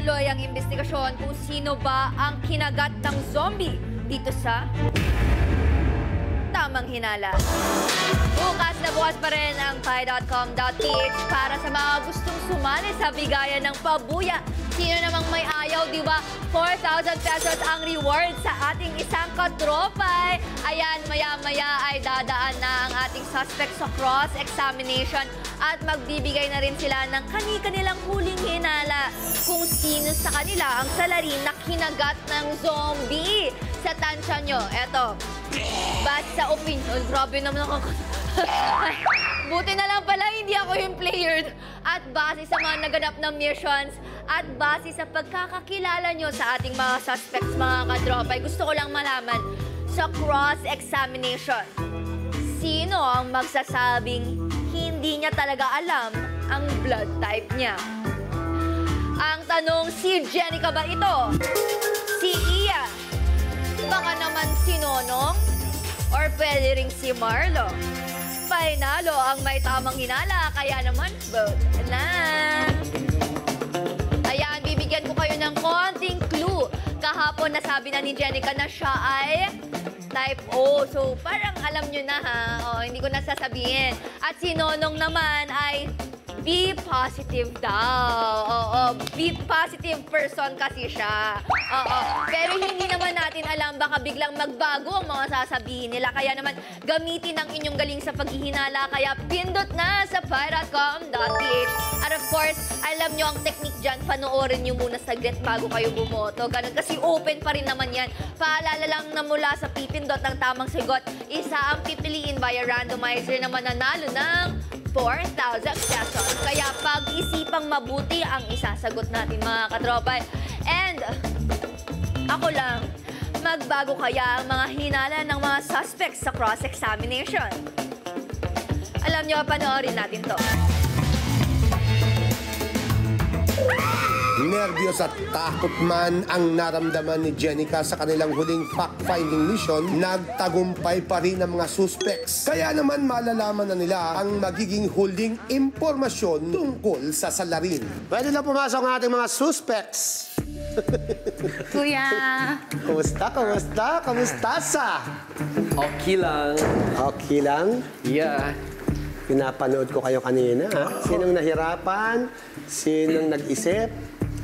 Tuloy ang investigasyon kung sino ba ang kinagat ng zombie dito sa Tamang Hinala. Bukas pa rin ang pi.com.ph para sa mga gustong sumali sa bigayan ng pabuya. Sino namang may ayaw, di ba? 4,000 pesos ang reward sa ating isang katropay. Ayan, maya-maya ay dadaan na ang ating suspect sa cross-examination at magbibigay na rin sila ng kani-kanilang huling hinala kung sino sa kanila ang salarin na kinagat ng zombie. Sa tansya nyo, eto, base sa opinion, grabe naman ako. Buti na lang pala, hindi ako yung player. At base sa mga naganap na missions, at base sa pagkakakilala nyo sa ating mga suspects, mga katropay, gusto ko lang malaman, sa cross-examination, sino ang magsasabing hindi niya talaga alam ang blood type niya? Ang tanong, si Jenica ba ito? Si Iya? Baka naman si Nonong? Or pwede ring si Marlo? Panalo ang may tamang hinala, kaya naman, vote na! Ayan, bibigyan ko kayo ng konting clue. Kahapon nasabi na ni Jenica na siya ay type O. So, parang alam nyo na ha. O, hindi ko nasasabihin. At si Nonong naman ay B positive daw. Oo, B positive person kasi siya. Oo. Pero hindi naman natin alam, baka biglang magbago ang mga sasabihin nila. Kaya naman, gamitin ang inyong galing sa paghihinala. Kaya pindot na sa pi.com.ph. At of course, alam nyo ang technique dyan, panoorin nyo muna saglit bago kayo bumoto. Ganun, kasi open pa rin naman yan. Paalala lang na mula sa pipindot ng tamang sigot, isa ang pipiliin via randomizer na mananalo ng 4,000 pesos. Kaya pag-isipang mabuti ang isasagot natin, mga katropay. And ako lang, magbago kaya ang mga hinala ng mga suspects sa cross-examination? Alam nyo, panoorin natin to. Nervyos at takot man ang naramdaman ni Jenica sa kanilang huling fact-finding mission, nagtagumpay pa rin ang mga suspects. Kaya naman malalaman na nila ang magiging huling impormasyon tungkol sa salarin. Pwede na pumasok ang ating mga suspects. Kuya! Kumusta? Kumusta? Kamustasa? Okay lang. Okay lang? Yeah. Pinapanood ko kayo kanina. Ha? Sinong nahirapan? Sinong nag-isip?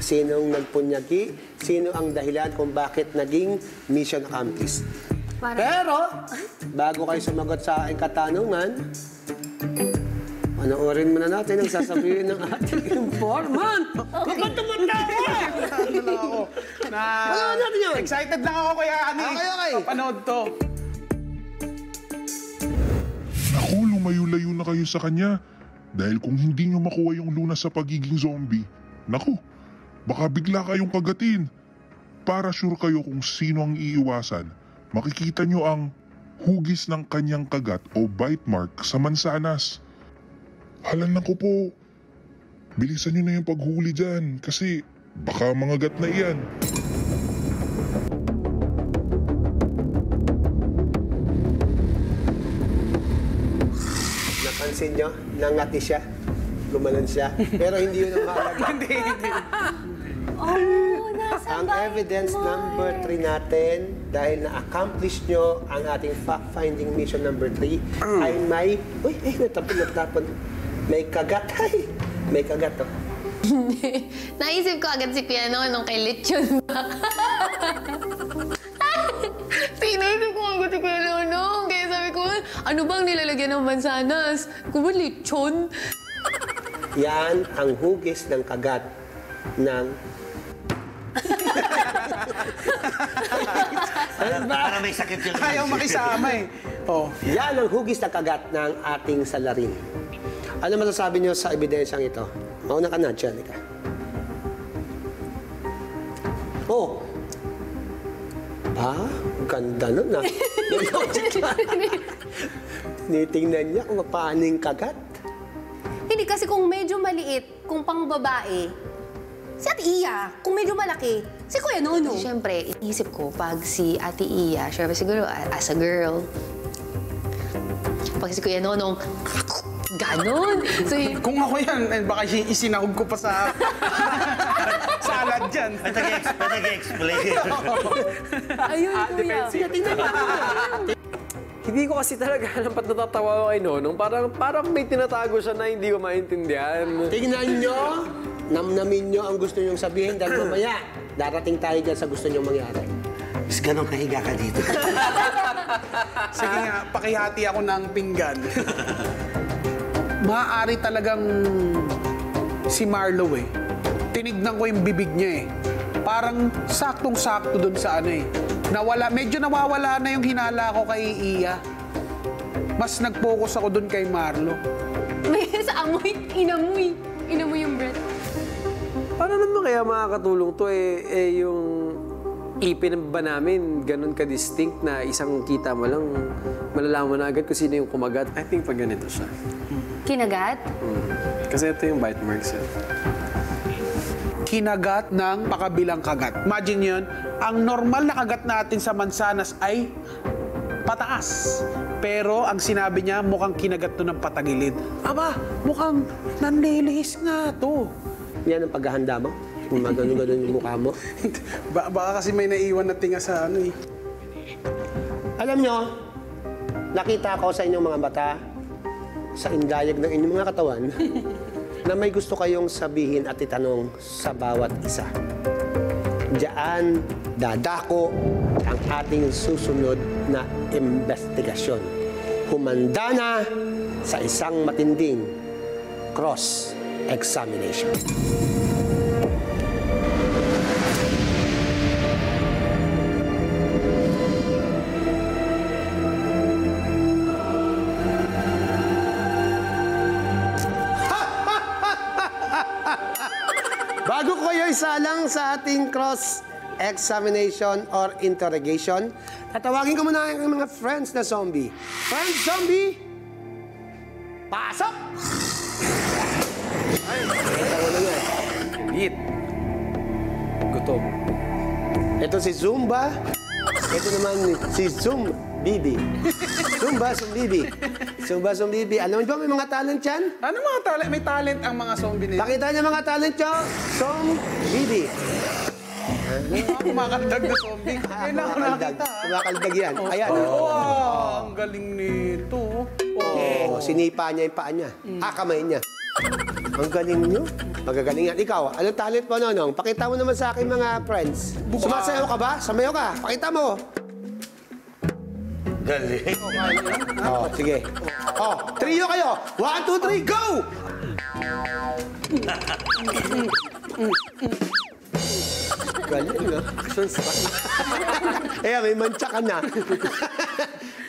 Sinong nagpunyagi? Sino ang dahilan kung bakit naging mission accomplished? Pero, bago kayo sumagot sa aking katanungan, panoorin muna natin ang sasabihin ng ating informant. Bakit tumatawa? Ano lang ako? Panoorin natin yun. Excited lang ako, Kuya Ani. Okay. Papanood to. Ako, lumayo-layo na kayo sa kanya. Dahil kung hindi nyo makuha yung lunas sa pagiging zombie, naku, baka bigla kayong kagatin. Para sure kayo kung sino ang iiwasan, makikita nyo ang hugis ng kanyang kagat o bite mark sa mansanas. Halan ko po, bilisan nyo na yung paghuli dyan kasi baka mangagat na iyan. Napansin nyo, nangati siya, gumanon siya, pero hindi yun ang mahalaga. Hindi. Oh, nasa Ang evidence number 3 natin, dahil na-accomplish nyo ang ating fact-finding mission number 3, ay may... Uy, natapon. May kagat. Ay, may kagat, oh. Naisip ko agad si Kuya nung kay Lechon ba? Naisip ko agad si Kuya Nonong. Kaya sabi ko, ano bang nilalagyan ng mansanas? Kung ba lechon? Yan ang hugis ng kagat ng... Para may sakit yung... Ayaw makisama eh. Oh. Yan ang hugis ng kagat ng ating salarin. Ano masasabi niyo sa ebidensyang ito? Mauna ka na, Jenica. Oh! Ganda nun ah. Nitingnan niya kung paano yung kagat. Hindi kasi kung medyo maliit, kung pang babae, si Ate Iya. Kung medyo malaki, si Kuya Nono. Siyempre, inisip ko, pag si Ate Iya, siyempre siguro as a girl, pag si Kuya Nonong, ganon. So, Kung ako yan, baka isinahog ko pa sa sala dyan. May nag-explain. Ayun, kuya. Sige, tingnan mo. Hindi ko kasi talaga alam ba't natatawa ako kay Nonong. Parang may tinatago siya na hindi ko maintindihan. Tingnan nyo, namnamin nyo ang gusto nyong sabihin dahil mamaya, darating tayo dyan sa gusto nyong mangyari. Mas ganun kahiga ka dito. Sige nga, pakihati ako ng pinggan. Maaari talagang si Marlo eh. Tinignan ko yung bibig niya eh. Parang saktong-sakto dun sa ano eh. Medyo nawawala na yung hinala ko kay Iya. Mas nag-focus ako dun kay Marlo. May sa amoy, inamoy. Inamoy yung breath. Paano naman kaya makakatulong to yung ipin ba namin ganun ka-distinct na isang kita mo lang malalaman na agad kung sino yung kumagat. I think pag ganito siya. Kinagat? Kasi ito yung bite marks eh. Kinagat ng pakabilang kagat. Imagine yun, ang normal na kagat natin sa mansanas ay pataas. Pero ang sinabi niya, mukhang kinagat to ng patagilid. Aba, mukhang nanlilihis nga to. Yan ang paghahanda mo? Kung magano-ganon yung mukha mo? Baka kasi may naiwan na tinga sa ano eh. Alam nyo, nakita ko sa inyong mga mata, sa indayag ng inyong mga katawan, na may gusto kayong sabihin at itanong sa bawat isa. Diyan dadako ang ating susunod na investigasyon. Humanda na sa isang matinding cross-examination. Bago ko kayo isalang sa ating cross-examination or interrogation, tatawagin ko muna ang mga friends na zombie. Friends zombie, pasok! Ay, tawa na nga. Eat. Gutom. Ito si Zumba. Ito naman si Zoom Bibi. Zumba, Zumbibi. Zumba, Zumbibi. Alam mo ba may mga talent yan? Ano mga talent? May talent ang mga zombie nila. Pakita niyo mga talent nyo. Zumbibi. Kumakaldag na zombie. Kailan ko nakita. Kumakaldag yan. Ayan. Wow, ang galing nito. Oh, sinipa niya yung paa niya. Kamay niya. Ang galing nyo. Magagaling yan. Ikaw, anong talent mo, Nonong? Pakita mo naman sa akin mga friends. Sumasayaw ka ba? Samayaw ka. Pakita mo. Galing. Oh, sige. Oh, trio kayo. 1, 2, 3, go! Galing, no? Actions pa. May mantsa ka na.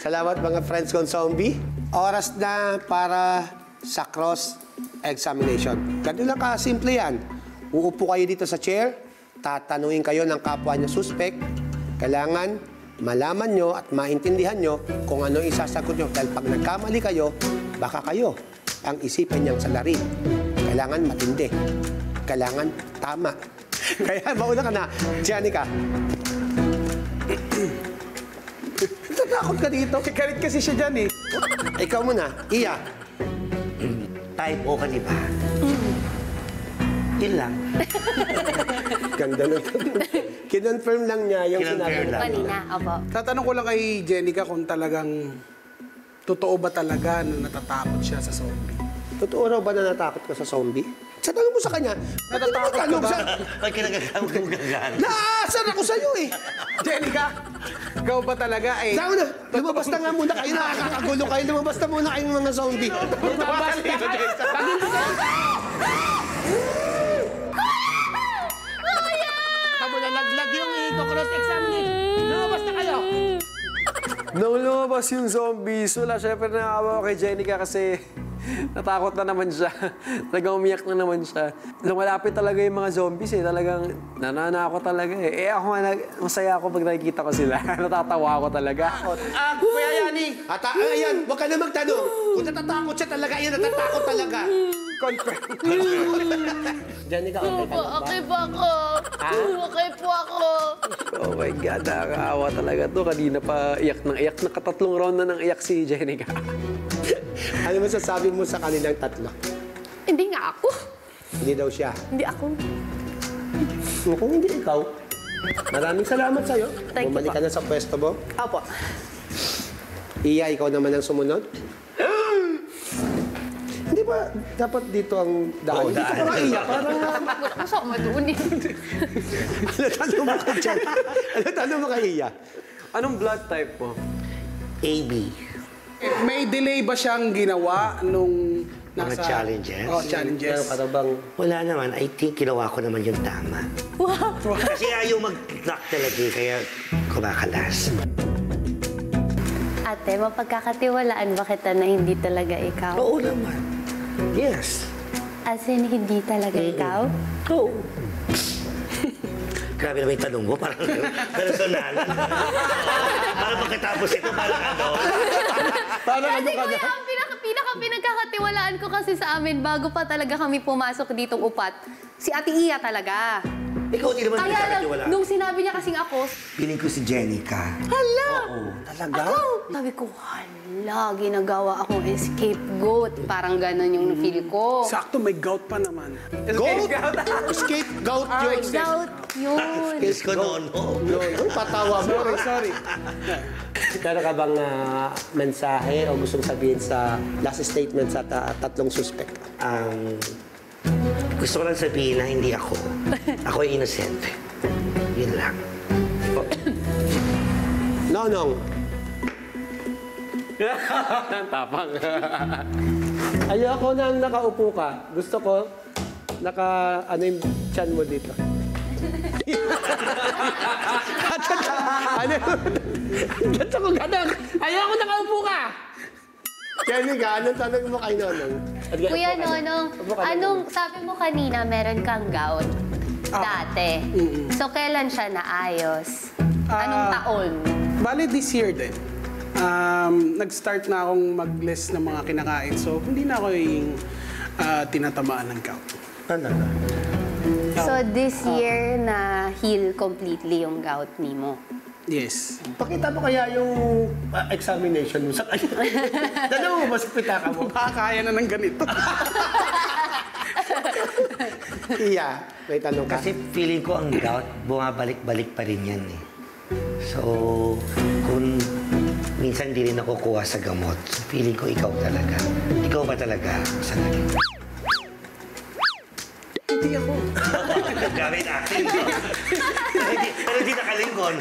Salamat mga friends kong zombie. Oras na para sa cross-examination. Ganun lang ka-simple yan. Uupo kayo dito sa chair, tatanungin kayo ng kapwa niyo suspect. Kailangan malaman nyo at maintindihan nyo kung ano isasagot nyo. Dahil pag nagkamali kayo, baka kayo ang isipin niyang salarin. Kailangan matindi. Kailangan tama. Kaya mauna ka na, Janica. Tatakot ka dito. Galit kasi siya dyan eh. Ikaw muna, Iya. Type O ka, di ba? Yun lang. Ganda ng kinonfirm lang niya yung sinabi Kinonfirm mo. lang. Kanina, opo. Tatanong ko lang kay Jenica kung talagang totoo ba talaga na natatakot siya sa zombie. Totoo raw ba na natakot ka sa zombie? Sa tanong mo sa kanya, Natatakot ka ba? Pag kinagagamit kong gagaan. Naaasar ako sa'yo eh! Jenica, ikaw ba talaga eh? Saan na? Lumabas na nga muna kayo. Nakakagulo kayo. Lumabas na muna kayong mga zombie. Lumabas na kayo. Tamo na laglag yung cross-examination. Lumabas na kayo. Nung lumabas yung zombies, wala, syempre nakawa ko kay Jenica kasi natakot na naman siya. Talagang umiyak na naman siya. Lumalapit talaga yung mga zombies eh. Talagang nananako talaga eh. Ako nga, masaya ako pag nakikita ko sila. Natatawa ako talaga. Kuya Yani. Ayan, huwag ka na magtanong. Kung natatakot siya talaga, yan natatakot talaga. Confirm. Janica, okay ka lang ba? Okay po ako. Okay po ako. Oh my God, nakakaawa talaga to. Kanina pa iyak ng iyak. Nakatatlong round na ng iyak si Jenica. Ano masasabi mo sa kanilang tatlo? Hindi nga ako. Hindi daw siya. Hindi ako. Kung hindi ikaw, maraming salamat sa'yo. Thank you Bumalik po. ka na sa pwesto mo. Opo. Iya, ikaw naman ang sumunod. Hindi ba dapat dito ang daan? Oo, Dito daan. ka nga, Iya. Parang Gusto ko madunin. ano tanong mo ka dyan? Ano tanong mo kay Iya? Anong blood type mo? AB. May delay ba siyang ginawa nung Mga challenges? Oh, challenges. Meron ka na bang... Wala naman. I think ginawa ko naman yung tama. Wow! Kasi ayaw mag-knock talaga eh, kaya kumakalas. Ate, mapagkakatiwalaan ba kita na hindi talaga ikaw? Oo naman. Yes. As in, hindi talaga ikaw? Oo. Grabe naman yung tanong mo. Parang personal. Parang pagkatapos ito, parang ano. Parang ano Kasi ka na? kuya, ang pinagkakatiwalaan ko kasi sa amin, bago pa talaga kami pumasok ditong upat, si Ate Iya talaga. Ikaw hindi naman Kaya lang, pinagkakatiwala. nung sinabi niya kasing ako, Piling ko si Jenica. hala! Oo. Talaga? Sabi ko, hala, ginagawa akong scapegoat. Parang gano'n yung feel ko. Sakto, may gout pa naman. Goat? Scapegoat yun. Doubt yun. Yes ko noon. Uy, patawa mo. Sorry. Meron ka bang mensahe o gustong sabihin sa last statement sa tatlong suspect? Gusto ko lang sabihin na hindi ako. Ako ay innocent. Yun lang. Nonong, Tapang. ayoko nang nakaupo ka. Gusto ko, ano yung tiyan mo dito? ano? Gusto ko ganun. Ayoko nakaupo ka. Jenica, anong tanong mo kay Nonong? Kuya Nonong, anong sabi mo kanina meron kang gout? Dati. So, kailan siya naayos? Anong taon? Bali, this year din. Nag-start na akong mag-list ng mga kinakain. So, hindi na ako yung tinatamaan ng gout. Talaga? So, this year na heal completely yung gout ni mo? Yes. Pakita mo kaya yung examination mo sa kanya. Dalawa mo ba sa pitaka mo? Baka kaya na ng ganito. Iya, may tanong ka. Kasi feeling ko ang gout, bumabalik-balik pa rin yan eh. So, kung minsan hindi rin nakukuha sa gamot, feeling ko ikaw talaga. Ikaw ba talaga sa naging? Hindi ako. Gamit akin. Pero hindi nakalingon.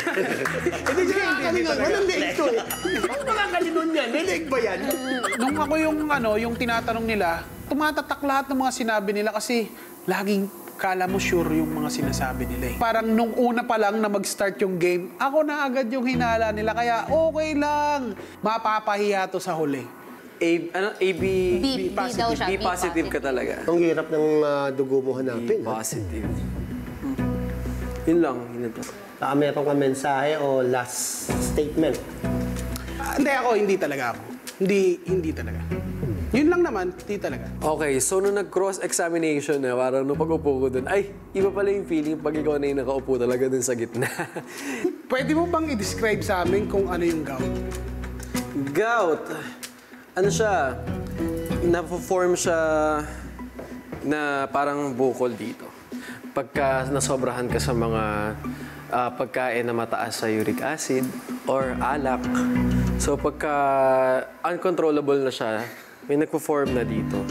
Hindi siya nakakalingon. Walang leg to eh. Ano makakalingon yan? May leg ba yan? Nung ako yung tinatanong nila, tumatatak lahat ng mga sinabi nila kasi laging kala mo sure yung mga sinasabi nila eh. Parang nung una pa lang na mag-start yung game, ako na agad yung hinala nila. Kaya okay lang, mapapahiya to sa huli. AB B daw siya, B B positive ka talaga. Ang hirap ng dugo mo hanapin. B positive. Yun lang, yun ito. Meron ka mensahe o last statement? Hindi talaga ako. Hindi talaga. Yun lang naman, hindi talaga. Okay, so nung nag-cross-examination na, parang nung pag-upo ko dun, ay, iba pala yung feeling pag ikaw na yung nakaupo talaga dun sa gitna. Pwede mo bang i-describe sa amin kung ano yung gout? Gout. Ano siya? Na-form siya na parang bukol dito. Pagka nasobrahan ka sa mga pagkain na mataas sa uric acid or alak. So pagka uncontrollable na siya, may nagpo-form na dito.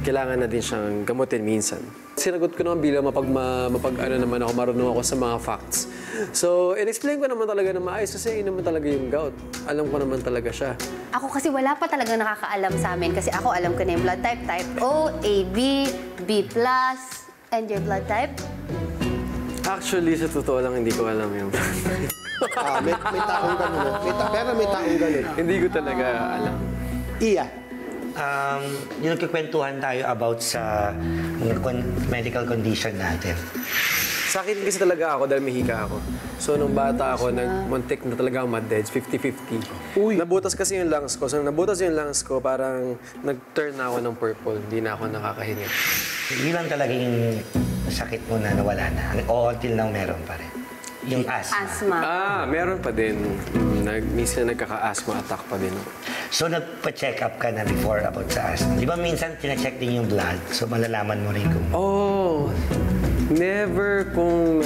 Kailangan na din siyang gamutin minsan. Sinagot ko naman bilang mapag-ano naman ako, marunong ako sa mga facts. So, in-explain ko naman talaga na maayos kasi yun naman talaga yung gout. Alam ko naman talaga siya. Ako kasi wala pa talaga nakakaalam sa amin kasi ako alam ko na yung blood type. Type O, AB, B+, and your blood type? Actually, sa totoo lang, hindi ko alam yung May taong ganun. Pero may taong ganun. hindi ko talaga alam. Iya. Yung nagkikwentuhan tayo about sa mga medical condition natin. Sa akin kasi talaga ako dahil mahika ako. So, nung bata ako, nagmuntik na talaga ako mad-dead, 50-50. Nabutas kasi yung lungs ko. So, nung nabutas yung lungs ko, parang nag-turn na ako ng purple. Hindi na ako nakakahinga. Yun lang talaga yung sakit mo na nawala na. O until now meron pa rin. Yung asthma. Meron pa din. Minsan nagkaka-asthma attack pa din ako. So, nagpa-check up ka na before about sa asthma. Di ba minsan tina-check din yung blood? So, malalaman mo rin kung... Oh! Never kung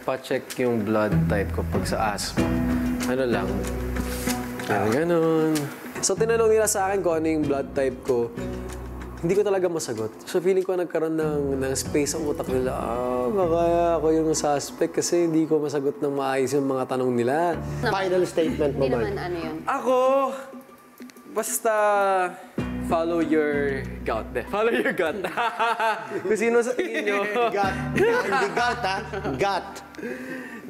pa-check yung blood type ko pag sa asthma. Ano lang, ganun. So, tinanong nila sa akin kung ano yung blood type ko. Hindi ko talaga masagot. So, feeling ko nagkaroon ng space ang utak nila. Baka ako yung suspect kasi hindi ko masagot ng maayos yung mga tanong nila. Final statement mo, Hindi Mark. naman ano yun. Ako, basta follow your gut. Follow your gut. Kung sino sa tingin nyo. Gut. Hindi gut, ha? Gut.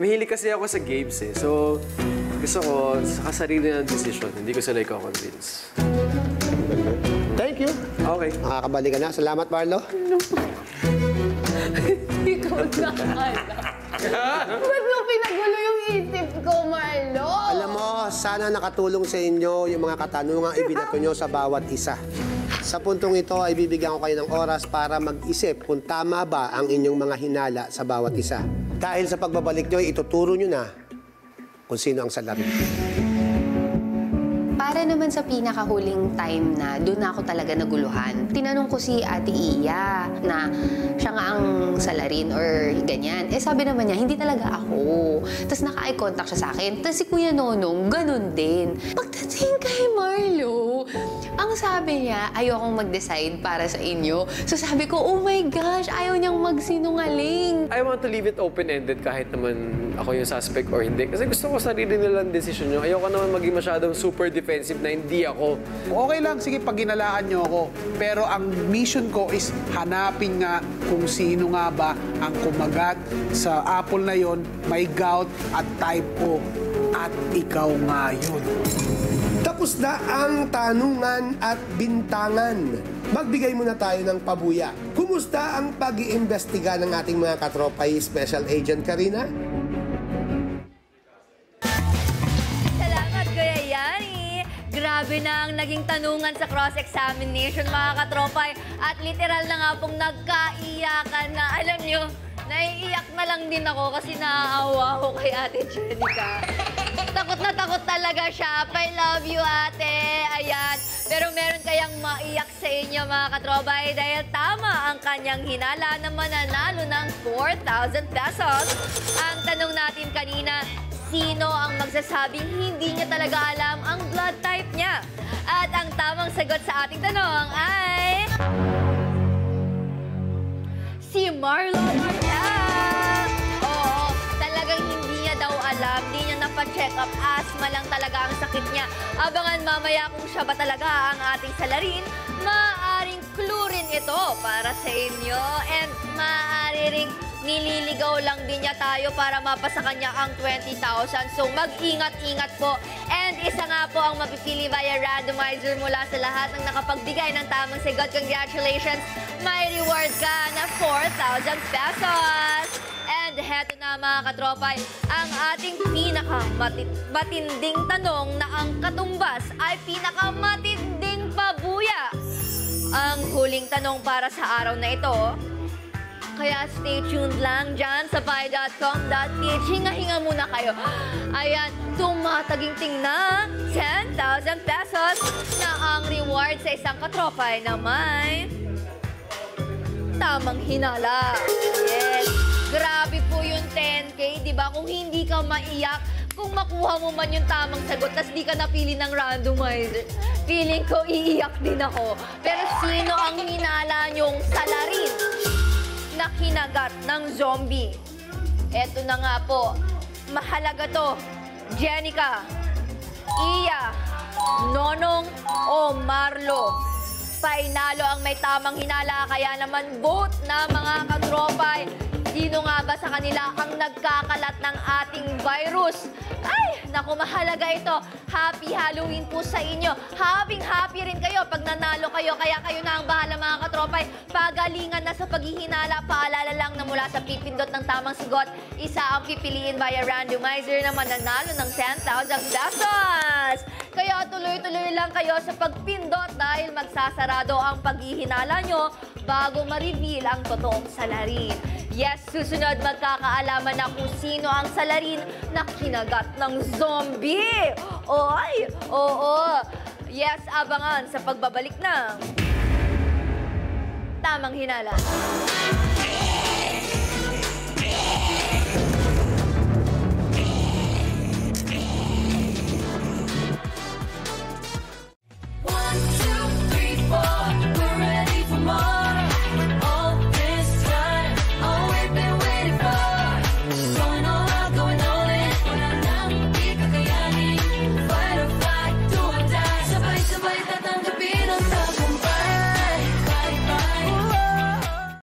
Mahilig kasi ako sa games eh. So, gusto ko sa kasarili ng decision. Hindi ko sila i-convince. Thank you. Okay. Makakabalik ka na. Salamat, Marlo. Hindi ko na alam. Ba't mo pinagulo yung isip ko, Marlo? Alam mo, sana nakatulong sa inyo yung mga katanungang ibinato nyo sa bawat isa. Sa puntong ito ay bibigyan ko kayo ng oras para mag-isip kung tama ba ang inyong mga hinala sa bawat isa. Dahil sa pagbabalik nyo, ituturo nyo na kung sino ang salarin. Para naman sa pinakahuling time na doon na ako talaga naguluhan. Tinanong ko si Ate Iya na siya nga ang salarin or ganyan. Eh sabi naman niya, hindi talaga ako. Tapos naka-eye contact siya sa akin. Tapos si Kuya Nonong, ganun din. Pagdating kay Marlo, ang sabi niya, ayokong mag-decide para sa inyo. So sabi ko, oh my gosh, ayaw niyang magsinungaling. I want to leave it open-ended kahit naman ako yung suspect or hindi. Kasi gusto ko sarili nilang decision nyo. Ayoko naman maging masyadong super defensive na hindi ako. Okay lang, sige, pag ginalaan nyo ako. Pero ang mission ko is hanapin nga kung sino nga ba ang kumagat sa apple na yon, may gout at type O. At ikaw nga yun. Tapos na ang tanungan at bintangan. Magbigay muna tayo ng pabuya. Kumusta ang pag-iimbestiga ng ating mga katropay Special Agent Karina? Salamat, Kuya Yani. Grabe na ang naging tanungan sa cross-examination, mga katropay. At literal na nga pong nagkaiyakan na, alam nyo, naiiyak na lang din ako kasi naaawa ko kay Ate Jenica. Takot na takot talaga siya. I love you, ate. Ayan. Pero meron kayang maiyak sa inyo, mga katropay, dahil tama ang kanyang hinala na mananalo ng 4,000 pesos. Ang tanong natin kanina, sino ang magsasabing hindi niya talaga alam ang blood type niya? At ang tamang sagot sa ating tanong ay... si Marlo Marta! Oo, talagang hindi niya daw alam, hindi niya napa-check up, asthma lang talaga ang sakit niya. Abangan mamaya kung siya ba talaga ang ating salarin, maaaring clue rin ito para sa inyo. And maaari ring nililigaw lang din niya tayo para mapasa kanya ang 20,000. So mag-ingat-ingat po. And isa nga po ang mapipili via randomizer mula sa lahat ng nakapagbigay ng tamang sagot. Congratulations! May reward ka na 4,000 pesos! And heto na, mga katropay, ang ating pinakamatinding tanong na ang katumbas ay pinakamatinding pabuya. Ang huling tanong para sa araw na ito, kaya stay tuned lang dyan sa pi.com.ph. Hinga-hinga muna kayo. Ayan, tumataginting na 10,000 pesos na ang reward sa isang katropay na may tamang hinala. Yes. Grabe po yung 10K, di ba? Kung hindi ka maiyak, kung makuha mo man yung tamang sagot, tas di ka napili ng randomizer, feeling ko iiyak din ako. Pero sino ang hinala nyong salarin na kinagat ng zombie? Eto na nga po, mahalaga to. Jenica, Iya, Nonong o Marlo? Painalo ang may tamang hinala, kaya naman vote na, mga katropay. Sino nga ba sa kanila ang nagkakalat ng ating virus? Ay, naku, mahalaga ito. Happy Halloween po sa inyo. Happy rin kayo pag nanalo kayo. Kaya kayo na ang bahala, mga katropay. Pagalingan na sa paghihinala. Paalala lang na mula sa pipindot ng tamang sigot, isa ang pipiliin via randomizer na mananalo ng 10,000 pesos. Kaya tuloy-tuloy lang kayo sa pagpindot dahil magsasarado ang paghihinala nyo bago ma-reveal ang totoong salarin. Yes, susunod magkakaalaman na kung sino ang salarin na kinagat ng zombie. Oy, oo. Yes, abangan sa pagbabalik ng Tamang Hinala.